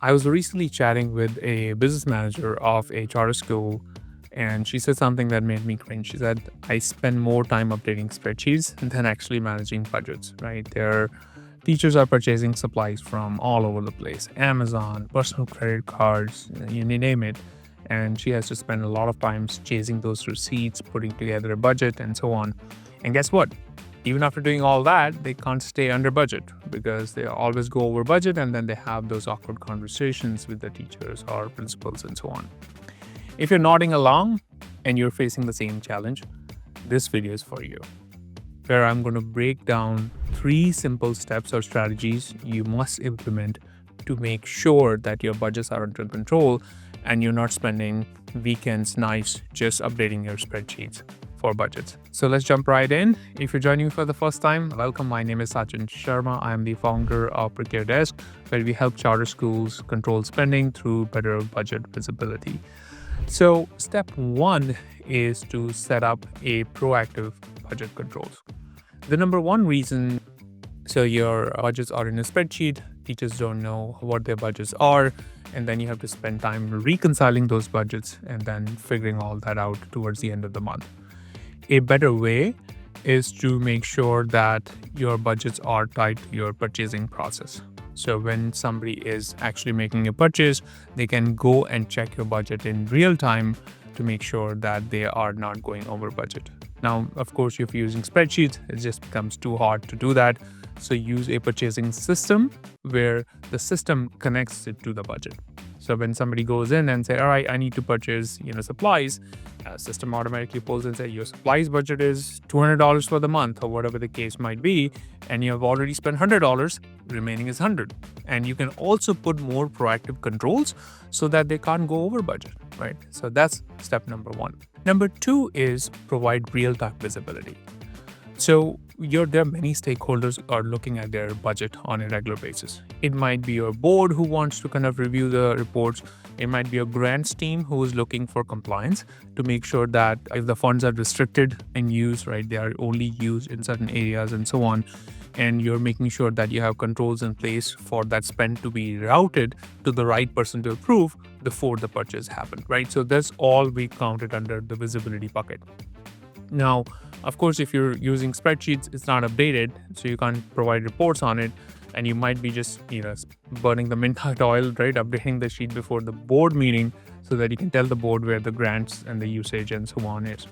I was recently chatting with a business manager of a charter school, and she said something that made me cringe. She said, I spend more time updating spreadsheets than actually managing budgets, right? Their teachers are purchasing supplies from all over the place: Amazon, personal credit cards, you name it. And she has to spend a lot of time chasing those receipts, putting together a budget, and so on. And guess what? Even after doing all that, they can't stay under budget because they always go over budget, and then they have those awkward conversations with the teachers or principals and so on. If you're nodding along and you're facing the same challenge, this video is for you, where I'm going to break down 3 simple steps or strategies you must implement to make sure that your budgets are under control and you're not spending weekends, nights just updating your spreadsheets for budgets. So let's jump right in. If you're joining me for the first time, welcome. My name is Sachin Sharma. I am the founder of Procure Desk, where we help charter schools control spending through better budget visibility. So step 1 is to set up a proactive budget controls. The number one reason, so your budgets are in a spreadsheet, teachers don't know what their budgets are, and then you have to spend time reconciling those budgets and then figuring all that out towards the end of the month. A better way is to make sure that your budgets are tied to your purchasing process. So when somebody is actually making a purchase, they can go and check your budget in real time to make sure that they are not going over budget. Now, of course, if you're using spreadsheets, it just becomes too hard to do that. So use a purchasing system where the system connects it to the budget. So when somebody goes in and say, all right, I need to purchase, supplies, system automatically pulls and say your supplies budget is $200 for the month or whatever the case might be. And you have already spent $100, remaining is $100. And you can also put more proactive controls so that they can't go over budget, right? So that's step number 1. Number 2 is provide real-time visibility. So there are many stakeholders are looking at their budget on a regular basis. It might be your board who wants to kind of review the reports. It might be a grants team who is looking for compliance to make sure that if the funds are restricted in use, right, they are only used in certain areas and so on. And you're making sure that you have controls in place for that spend to be routed to the right person to approve before the purchase happened, right? So that's all we counted under the visibility bucket. Now, of course, if you're using spreadsheets, it's not updated, so you can't provide reports on it. And you might be just, burning the midnight oil, right? Updating the sheet before the board meeting so that you can tell the board where the grants and the usage and so on is.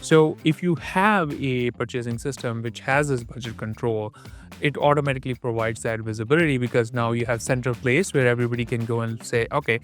So if you have a purchasing system which has this budget control, it automatically provides that visibility because now you have central place where everybody can go and say, okay,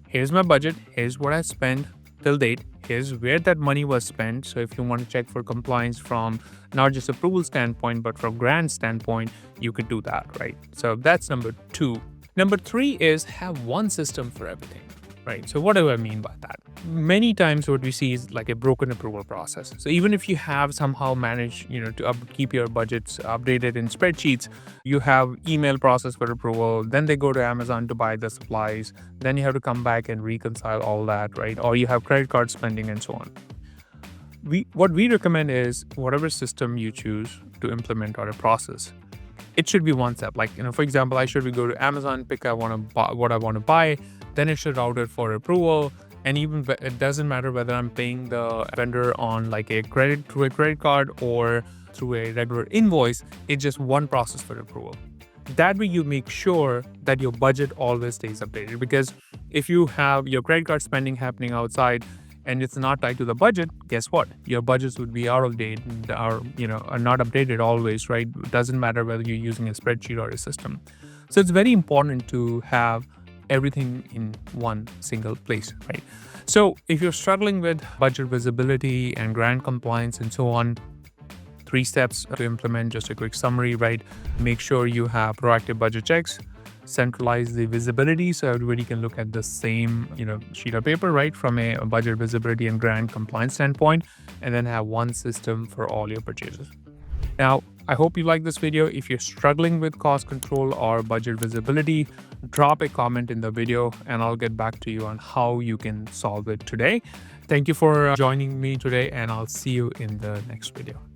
here's my budget, here's what I spent till date, here's where that money was spent. So if you want to check for compliance from not just approval standpoint, but from grant standpoint, you could do that, right? So that's number 2. Number 3 is have one system for everything, right? So what do I mean by that? Many times what we see is like a broken approval process. So even if you have somehow managed, to keep your budgets updated in spreadsheets, you have email process for approval, then they go to Amazon to buy the supplies, then you have to come back and reconcile all that, right? Or you have credit card spending and so on. What we recommend is whatever system you choose to implement or a process, it should be one step. Like, for example, I should go to Amazon, pick what I want to buy, then it should route it for approval. And even it doesn't matter whether I'm paying the vendor on like through a credit card or through a regular invoice. It's just one process for approval. That way you make sure that your budget always stays updated, because if you have your credit card spending happening outside and it's not tied to the budget, guess what? Your budgets would be out of date and are not updated always, right? It doesn't matter whether you're using a spreadsheet or a system. So it's very important to have everything in one single place, right? So if you're struggling with budget visibility and grant compliance and so on, 3 steps to implement, just a quick summary, right? Make sure you have proactive budget checks, centralize the visibility so everybody can look at the same, sheet of paper, right? From a budget visibility and grant compliance standpoint, and then have one system for all your purchases. Now, I hope you like this video. If you're struggling with cost control or budget visibility, drop a comment in the video and I'll get back to you on how you can solve it today. Thank you for joining me today, and I'll see you in the next video.